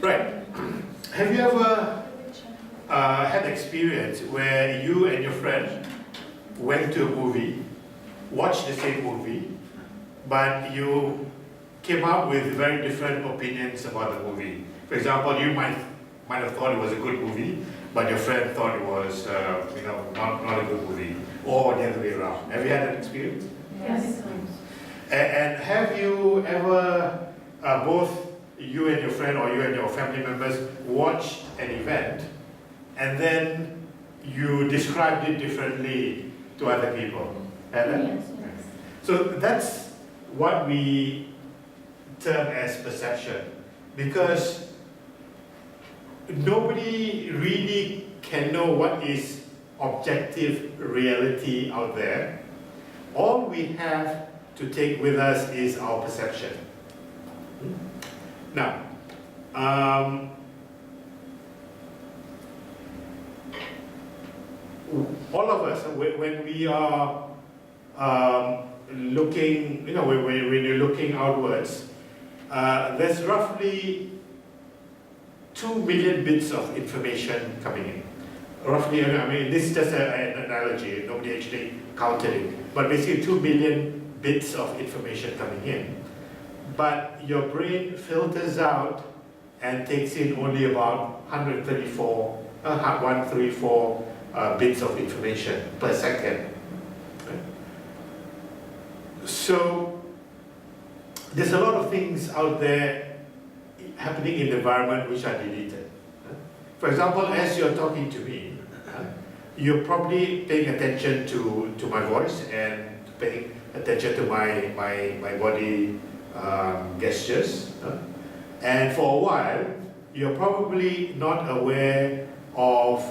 Right. Have you ever had experience where you and your friend went to a movie, watched the same movie, but you came up with very different opinions about the movie? For example, you might have thought it was a good movie, but your friend thought it was, not a good movie, or the other way around. Have you had that experience? Yes. And have you ever, both you and your friend or you and your family members, watched an event and then you described it differently to other people? Yes. So that's what we term as perception, because nobody really can know what is objective reality out there. All we have to take with us is our perception. Now, all of us, when we are looking, when you're looking outwards, there's roughly 2 million bits of information coming in. Roughly, this is just an analogy, nobody actually counted it, but basically 2 million bits of information coming in. But your brain filters out and takes in only about 134 bits of information per second. So there's a lot of things out there happening in the environment which are deleted. For example, as you're talking to me, you're probably paying attention to my voice and paying attention to my body gestures. And for a while, you're probably not aware of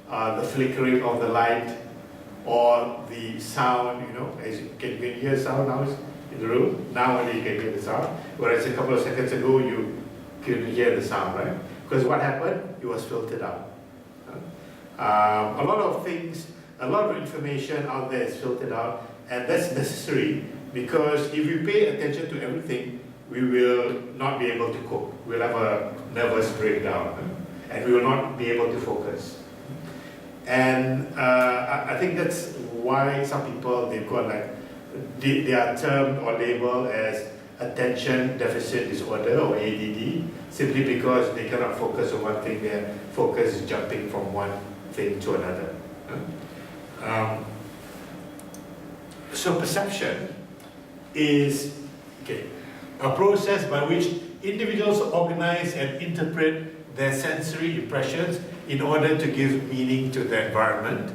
the flickering of the light or the sound, as you can hear sound now in the room. Now only you can hear the sound. Whereas a couple of seconds ago, you couldn't hear the sound, right? Because what happened? It was filtered out. A lot of things, a lot of information out there is filtered out, and that's necessary because if we pay attention to everything, we will not be able to cope. We'll have a nervous breakdown, and we will not be able to focus. And I think that's why some people, they've got they are termed or labeled as attention deficit disorder or ADD, simply because they cannot focus on one thing. Their focus is jumping from one thing to another. So perception is a process by which individuals organize and interpret their sensory impressions in order to give meaning to the environment.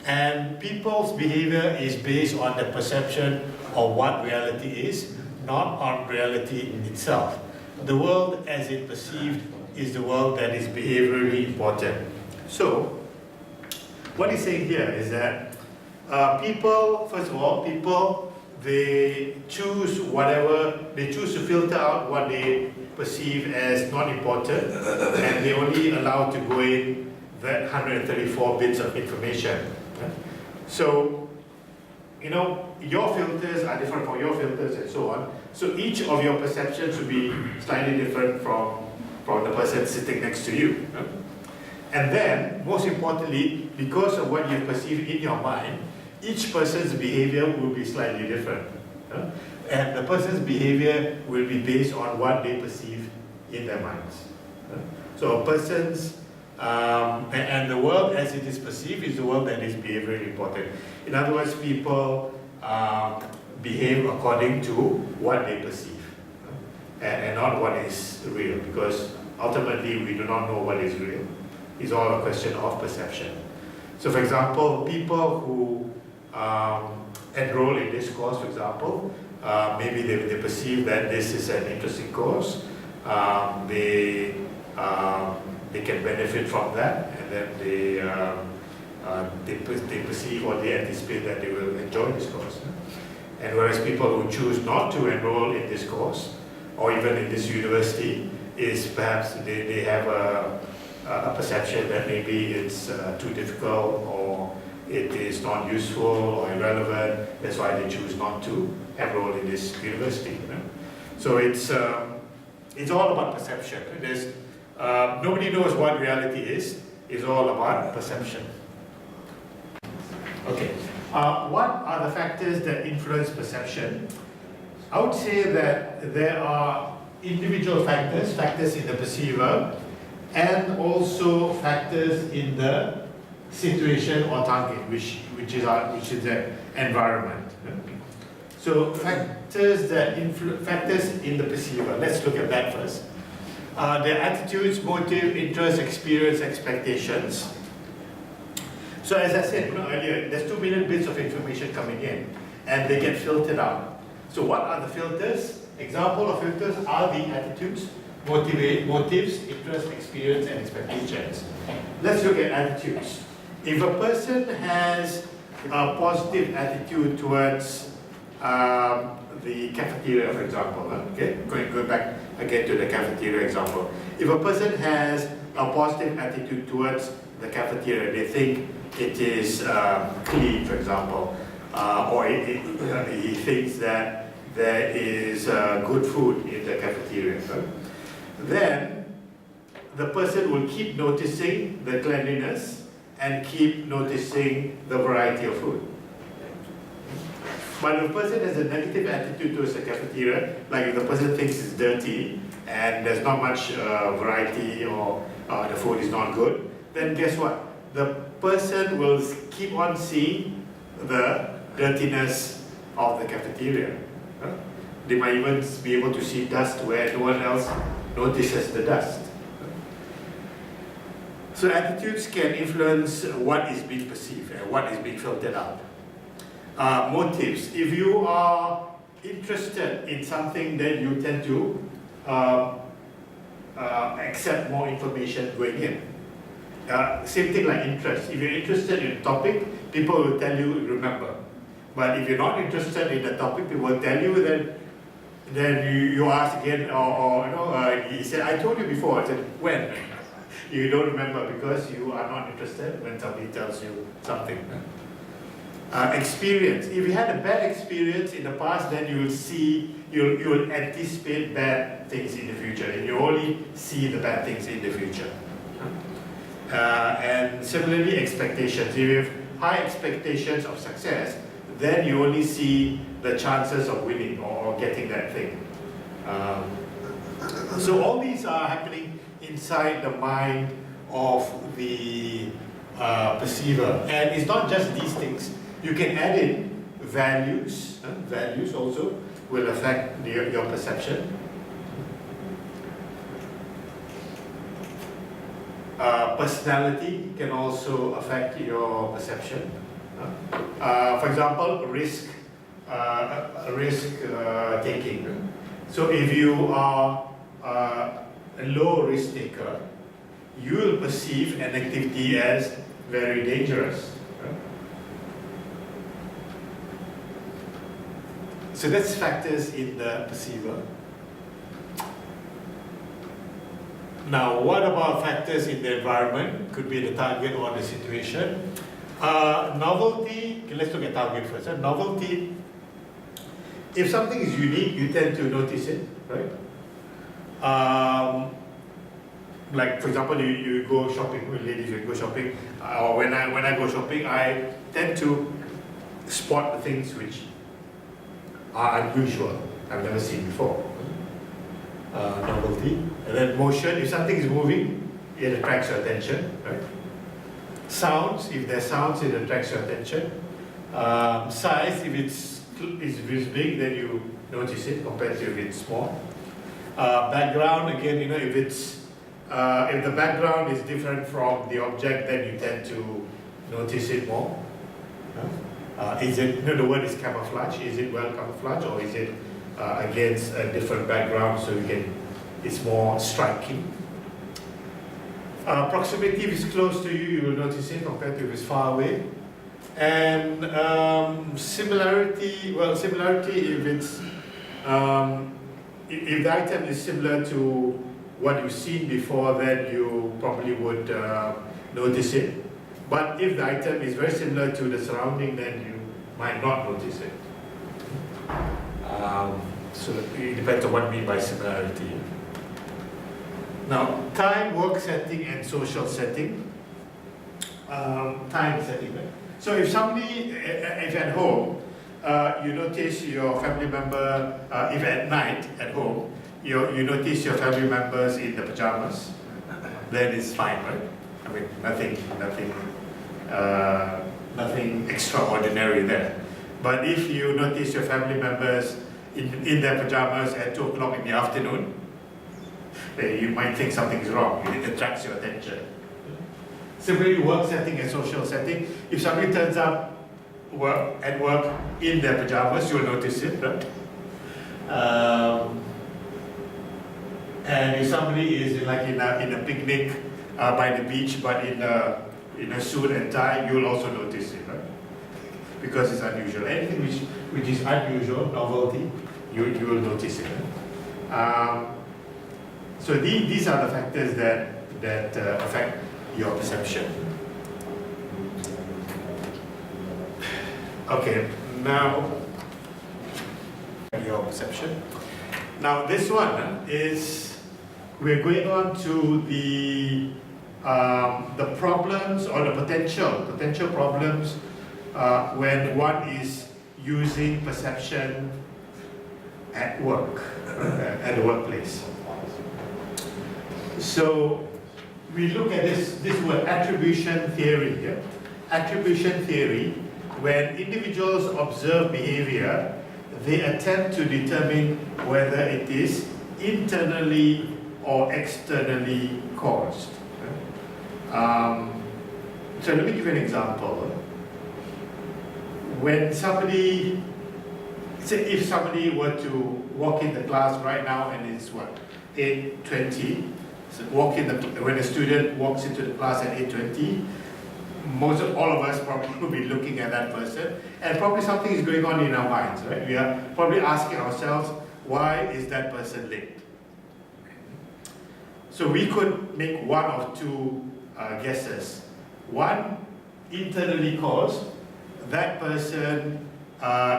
And people's behavior is based on the perception of what reality is, not on reality itself. The world as it perceived is the world that is behaviorally important. So, what he's saying here is that first of all, they choose to filter out what they perceive as not important, and they only allow to go in that 134 bits of information. So, your filters are different from your filters and so on. So each of your perceptions should be slightly different from the person sitting next to you. And then, most importantly, because of what you perceive in your mind, each person's behavior will be slightly different. And the person's behavior will be based on what they perceive in their minds. So a person's, and the world as it is perceived is the world that is behaviorally important. In other words, people behave according to what they perceive and not what is real, because ultimately we do not know what is real. It's all a question of perception. So for example, people who enroll in this course, for example, maybe they perceive that this is an interesting course, they can benefit from that, and then they perceive or they anticipate that they will enjoy this course. And whereas people who choose not to enroll in this course, or even in this university, is perhaps they have a perception that maybe it's too difficult, or it is not useful or irrelevant. That's why they choose not to enroll in this university. So it's all about perception. There's Nobody knows what reality is. It's all about perception. Okay. What are the factors that influence perception? I would say that there are individual factors, factors in the perceiver, and also factors in the situation or target, which is the environment. So factors in the perceiver. Let's look at that first. Their attitudes, motive, interest, experience, expectations. So as I said earlier, there's 2 million bits of information coming in, and they get filtered out. So what are the filters? Example of filters are the attitudes, motives, interest, experience, and expectations. Let's look at attitudes. If a person has a positive attitude towards the cafeteria, for example, okay, going back again to the cafeteria example. If a person has a positive attitude towards the cafeteria, they think it is clean, for example, or he thinks that there is good food in the cafeteria, then the person will keep noticing the cleanliness and keep noticing the variety of food. But if a person has a negative attitude towards the cafeteria, like if the person thinks it's dirty and there's not much variety or the food is not good, then guess what? The person will keep on seeing the dirtiness of the cafeteria. They might even be able to see dust where no one else notices the dust. So attitudes can influence what is being perceived and what is being filtered out. Motives. If you are interested in something, then you tend to accept more information going in. Same thing like interest. If you're interested in a topic, people will tell you, remember. But if you're not interested in the topic, people will tell you, then you ask again, or he said, I told you before. I said, when? You don't remember because you are not interested when somebody tells you something. Experience. If you had a bad experience in the past, then you will anticipate bad things in the future, and you only see the bad things in the future. And similarly, expectations. If you have high expectations of success, then you only see the chances of winning or getting that thing. So all these are happening inside the mind of the perceiver, and it's not just these things. You can add in values. Values also will affect your perception. Personality can also affect your perception. For example, risk taking. So if you are a low risk taker, you will perceive an activity as very dangerous. So that's factors in the perceiver. Now, what about factors in the environment? Could be the target or the situation. Novelty, okay, let's look at target first. Novelty, if something is unique, you tend to notice it, right? Like for example, you go shopping, ladies, you go shopping, or when I go shopping, I tend to spot the things which are unusual, I've never seen before. Novelty. And then motion, if something is moving, it attracts your attention, right? Sounds, if there's sounds, it attracts your attention. Size, if it's big, then you notice it compared to if it's small. Background, again, if the background is different from the object, then you tend to notice it more. Is it, the word is camouflage, is it well camouflaged, or is it against a different background so it's more striking? Proximity, if it's close to you, you will notice it compared to if it's far away. And similarity, if it's if the item is similar to what you've seen before, then you probably would notice it. But if the item is very similar to the surrounding, then you might not notice it. So it depends on what we mean by similarity. Now, time, work setting, and social setting. Time setting. Right? So if somebody, if at home, you notice your family member, if at night at home, you notice your family members in the pajamas, then it's fine, right? I mean, nothing extraordinary there. But if you notice your family members in their pajamas at 2 o'clock in the afternoon, you might think something's wrong. It attracts your attention. Similarly, work setting and social setting. If somebody turns up at work in their pajamas, you'll notice it, right? And if somebody is in a picnic by the beach, but in a suit and tie, you'll also notice it, right? Because it's unusual. Anything which is unusual, novelty, you will notice it. Right? So these are the factors that affect your perception. Okay, now your perception. Now this one is, we're going on to the problems or the potential problems when one is using perception at work, at the workplace. So we look at this word attribution theory here. Attribution theory, when individuals observe behavior, they attempt to determine whether it is internally or externally caused. So let me give you an example. When somebody, say if somebody were to walk in the class right now and it's what, 8:20, so when a student walks into the class at 8:20, all of us probably will be looking at that person, and probably something is going on in our minds, right? We are probably asking ourselves, why is that person late? So we could make one of two guesses. One, internally caused, that person,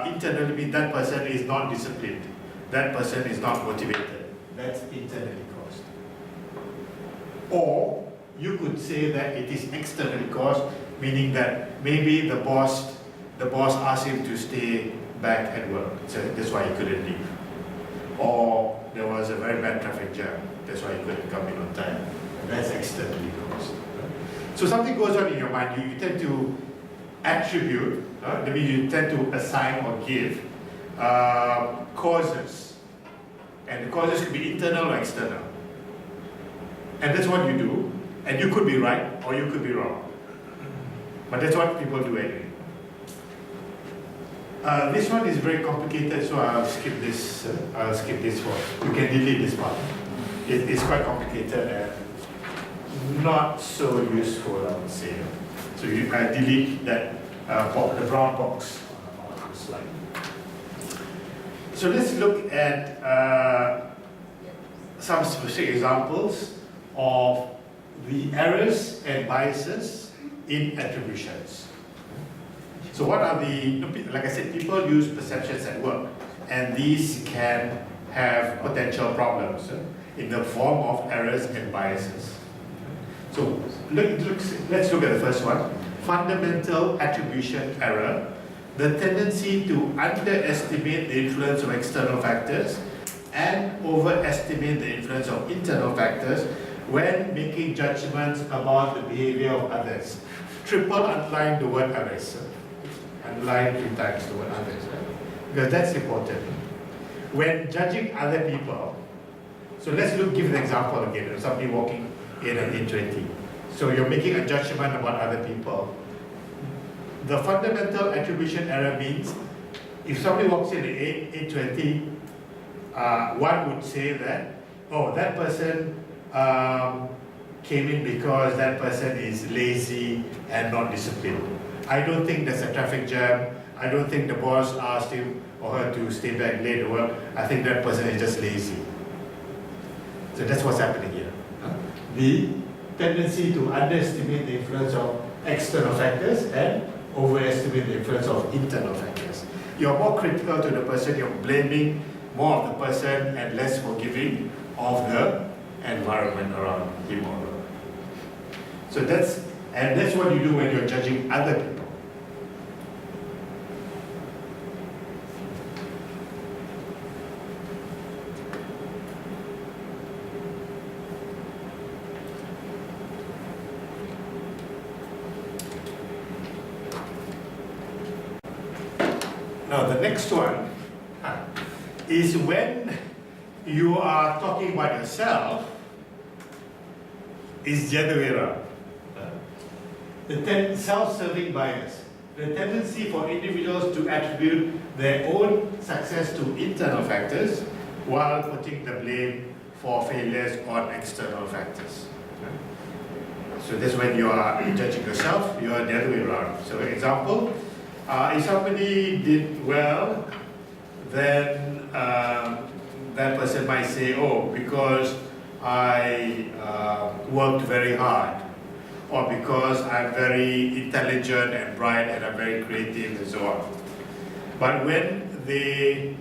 internally means that person is not disciplined, that person is not motivated. That's internally caused. Or you could say that it is externally caused, meaning that maybe the boss asked him to stay back at work, so that's why he couldn't leave. Or there was a very bad traffic jam, that's why he couldn't come in on time. That's externally caused. So something goes on in your mind, you tend to attribute, that means you tend to assign or give causes. And the causes could be internal or external. And that's what you do. And you could be right or you could be wrong. But that's what people do anyway. This one is very complicated, so I'll skip this. one. You can delete this part. It's quite complicated and not so useful, I would say. So I delete that the brown box on the slide. So let's look at some specific examples of the errors and biases in attributions. So what are like I said, people use perceptions at work, and these can have potential problems in the form of errors and biases. So let's look at the first one. Fundamental attribution error, the tendency to underestimate the influence of external factors and overestimate the influence of internal factors when making judgments about the behavior of others. Triple underline the word others. Underline 3 times the word others, right? Because that's important. When judging other people, so let's give an example again. Somebody walking in at 8:20. So you're making a judgment about other people. The fundamental attribution error means if somebody walks in at 8:20, one would say that, oh, that person came in because that person is lazy and not disciplined. I don't think there's a traffic jam. I don't think the boss asked him or her to stay back late to work. I think that person is just lazy. So that's what's happening here. The tendency to underestimate the influence of external factors and overestimate the influence of internal factors. You're more critical to the person, you're blaming more of the person and less forgiving of the environment around him or her. So that's what you do when you're judging other people. Now the next one is when you are talking about yourself, is the other way around. The self-serving bias, the tendency for individuals to attribute their own success to internal factors while putting the blame for failures on external factors. So that's when you are judging yourself, you are the other way around. So for example, if somebody did well, then that person might say, oh, because I worked very hard, or because I'm very intelligent and bright and I'm very creative and so on. But when they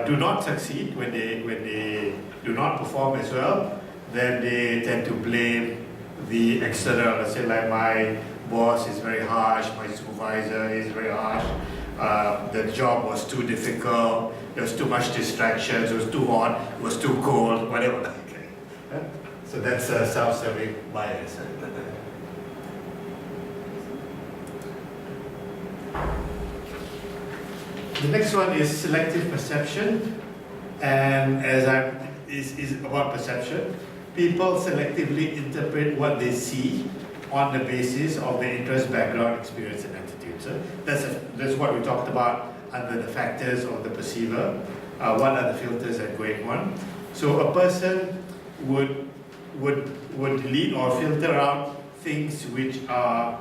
do not succeed, when they do not perform as well, then they tend to blame the external. Let's say like my boss is very harsh, my supervisor is very harsh, the job was too difficult, there was too much distractions, it was too hot, it was too cold, whatever. Okay. So that's a self-serving bias. The next one is selective perception, and is about perception. People selectively interpret what they see on the basis of their interest, background, experience, and attitude. So that's what we talked about under the factors of the perceiver. What are the filters that are going on? So a person would lead or filter out things which are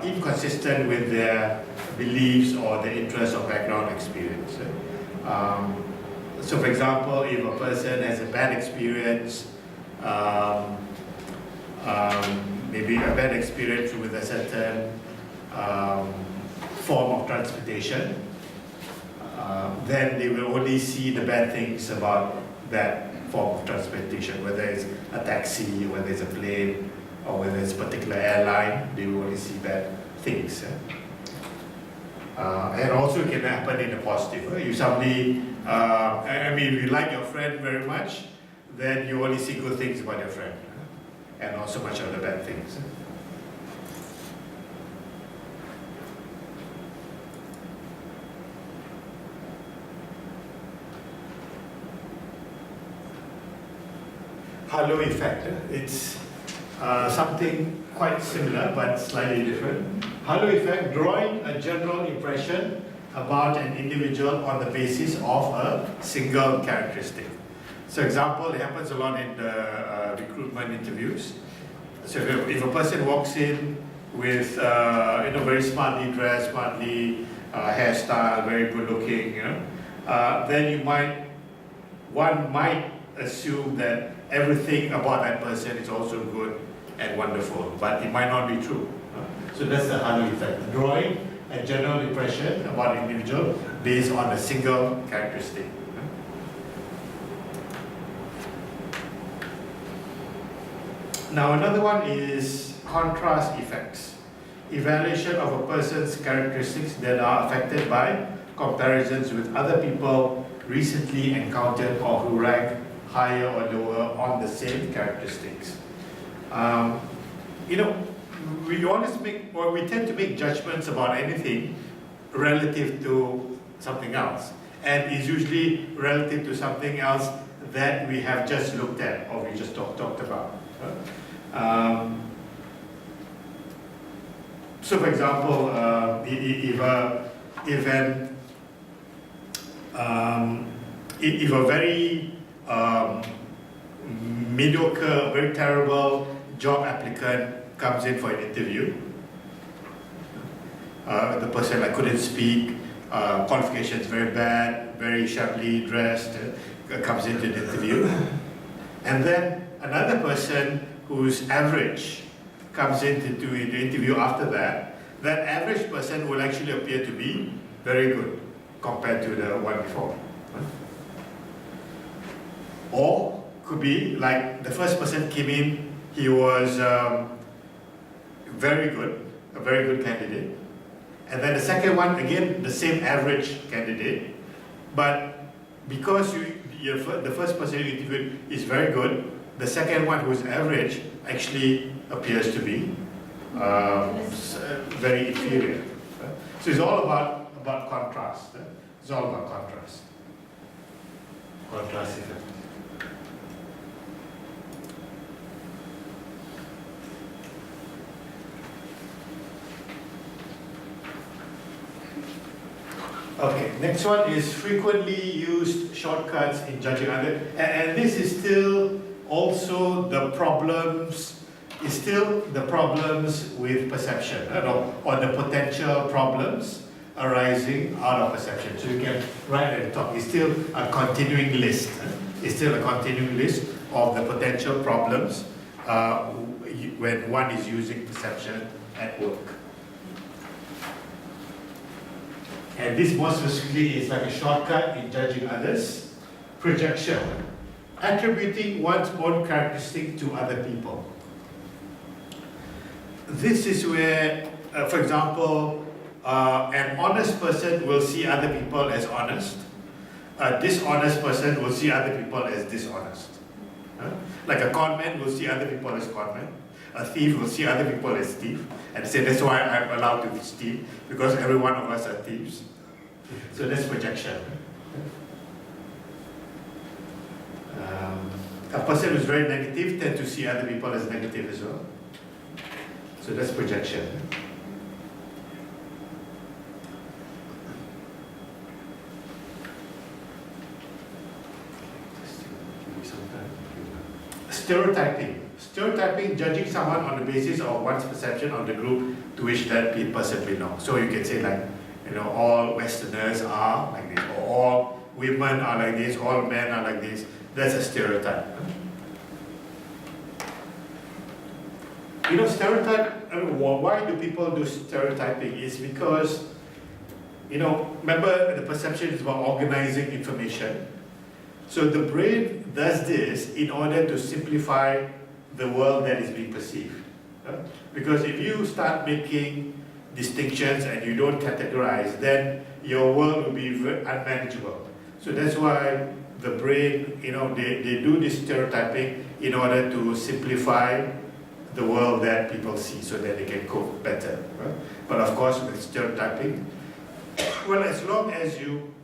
inconsistent with their beliefs or their interest or background experience. So for example, if a person has a bad experience, maybe a bad experience with a certain form of transportation, then they will only see the bad things about that form of transportation, whether it's a taxi, whether it's a plane, or whether it's a particular airline, they will only see bad things. And also it can happen in a positive. You suddenly, if you like your friend very much, then you only see good things about your friend, and not so much of the bad things. Halo effect. It's something quite similar but slightly different. Halo effect, drawing a general impression about an individual on the basis of a single characteristic. So example, it happens a lot in the recruitment interviews. So if a person walks in with very smartly dressed, smartly hairstyle, very good looking, then one might assume that everything about that person is also good and wonderful, but it might not be true. So that's the halo effect, drawing a general impression about an individual based on a single characteristic. Now another one is contrast effects. Evaluation of a person's characteristics that are affected by comparisons with other people recently encountered or who rank higher or lower on the same characteristics. We tend to make judgments about anything relative to something else, and it's usually relative to something else that we have just looked at or we just talked about. So for example, if a very mediocre, very terrible job applicant comes in for an interview, the person couldn't speak, qualifications very bad, very shabbily dressed, comes into the interview, and then another person who's average comes into the interview after that, that average person will actually appear to be very good compared to the one before. Or could be like the first person came in, he was very good, a very good candidate. And then the second one, again, the same average candidate. But because the first person you interviewed is very good, the second one, who is average, actually appears to be very inferior. So it's all about contrast. It's all about contrast. Contrast effect. Okay, next one is frequently used shortcuts in judging others. And this is still also the problems, with perception, or the potential problems arising out of perception. So you can write at the top, it's still a continuing list. It's still a continuing list of the potential problems when one is using perception at work. And this more specifically is like a shortcut in judging others. Projection, attributing one's own characteristic to other people. This is where, for example, an honest person will see other people as honest. A dishonest person will see other people as dishonest. Like a con man will see other people as con man. A thief will see other people as thief, and say that's why I'm allowed to steal, because every one of us are thieves. So that's projection. A person who's very negative tends to see other people as negative as well. So that's projection. Stereotyping. Stereotyping, judging someone on the basis of one's perception of the group to which that person belongs. So you can say like, all Westerners are like this, or all women are like this, all men are like this. That's a stereotype. Stereotype, why do people do stereotyping? Is because, remember the perception is about organizing information. So the brain does this in order to simplify the world that is being perceived. Because if you start making distinctions and you don't categorize, then your world will be unmanageable. So that's why the brain, they do this stereotyping in order to simplify the world that people see so that they can cope better. Right? But of course, with stereotyping, well, as long as you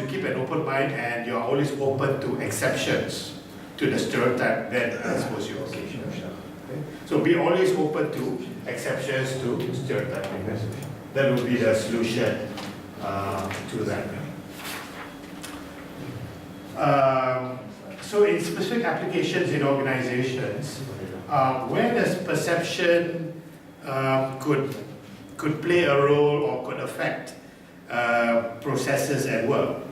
keep an open mind and you're always open to exceptions to the stereotype, then I suppose you're okay. So be always open to exceptions to stereotyping. That would be the solution to that. So in specific applications in organizations, where does perception could play a role or could affect processes at work?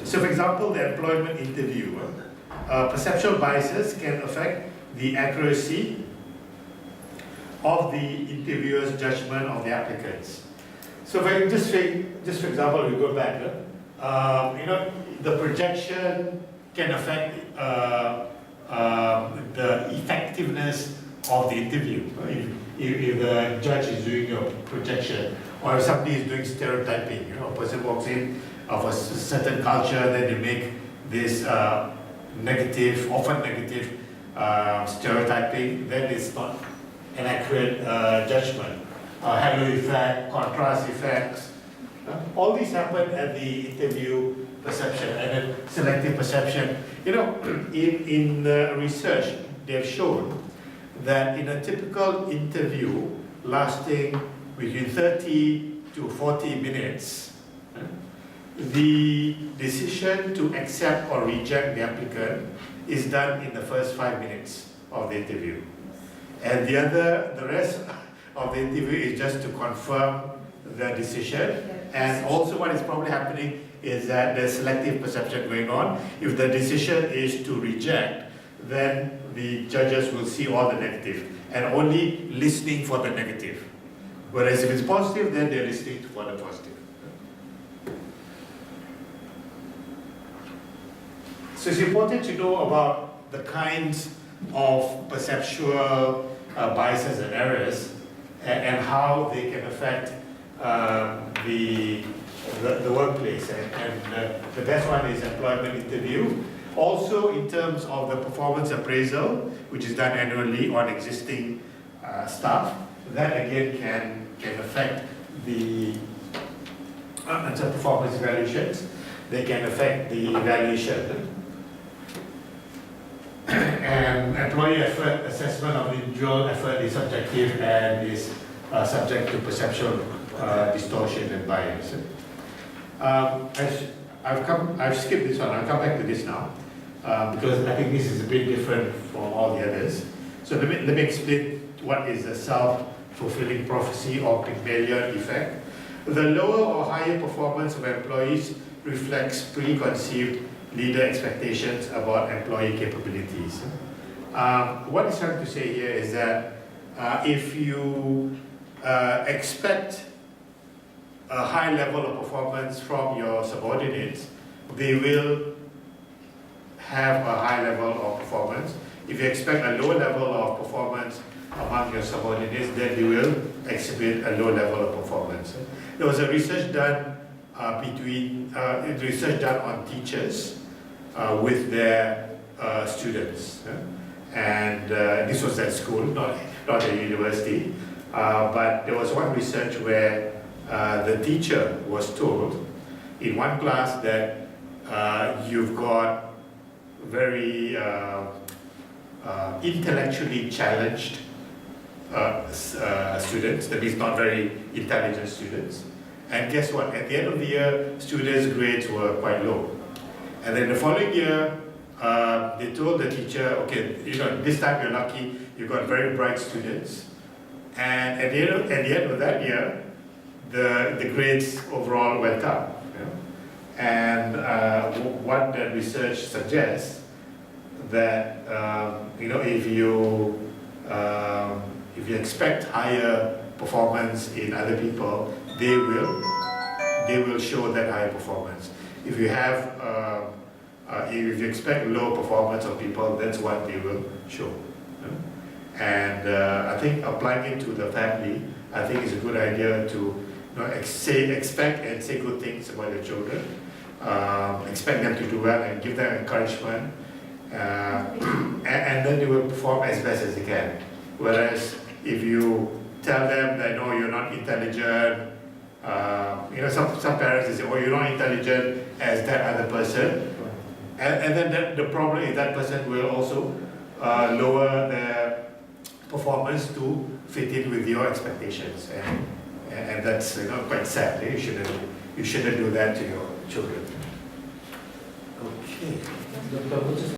So for example, the employment interview. Perceptual biases can affect the accuracy of the interviewer's judgment of the applicants. So if I just for example, we go back, the projection can affect the effectiveness of the interview. If the judge is doing a projection, or if somebody is doing stereotyping, a person walks in of a certain culture, then they make this negative, often negative stereotyping, then it's not an accurate judgment. Halo effect, contrast effects, all these happen at the interview perception and then selective perception. In research, they've shown that in a typical interview lasting between 30 to 40 minutes, the decision to accept or reject the applicant is done in the first 5 minutes of the interview. And the rest of the interview is just to confirm the decision. And also what is probably happening is that there's selective perception going on. If the decision is to reject, then the judges will see all the negative and only listening for the negative. Whereas if it's positive, then they're listening for the positive. So it's important to know about the kinds of perceptual biases and errors and how they can affect the workplace. And the best one is employment interview. Also, in terms of the performance appraisal, which is done annually on existing staff, that again can affect the performance evaluations. They can affect the evaluation. And employee effort assessment of individual effort is subjective and is subject to perceptual distortion and bias. I've skipped this one. I'll come back to this now because I think this is a bit different from all the others. So let me explain what is the self-fulfilling prophecy or Pygmalion effect. The lower or higher performance of employees reflects preconceived leader expectations about employee capabilities. What it's trying to say here is that if you expect a high level of performance from your subordinates, they will have a high level of performance. If you expect a low level of performance among your subordinates, then they will exhibit a low level of performance. There was a research done research done on teachers with their students, and this was at school, not at university. But there was one research where the teacher was told in one class that you've got very intellectually challenged students, that means not very intelligent students. And guess what? At the end of the year, students' grades were quite low. And then the following year, they told the teacher, okay, this time you're lucky, you got very bright students. And at the end of that year, the grades overall went up. And what that research suggests that if you expect higher performance in other people, they will show that higher performance. If you have if you expect low performance of people, that's what they will show. And I think applying it to the family, I think is a good idea to expect and say good things about your children. Expect them to do well and give them encouragement, and then they will perform as best as they can. Whereas if you tell them that no, you're not intelligent, some parents they say, oh, you're not intelligent as that other person, and then the problem is that person will also lower their performance to fit in with your expectations, and that's quite sad. You shouldn't do that to your children. Okay.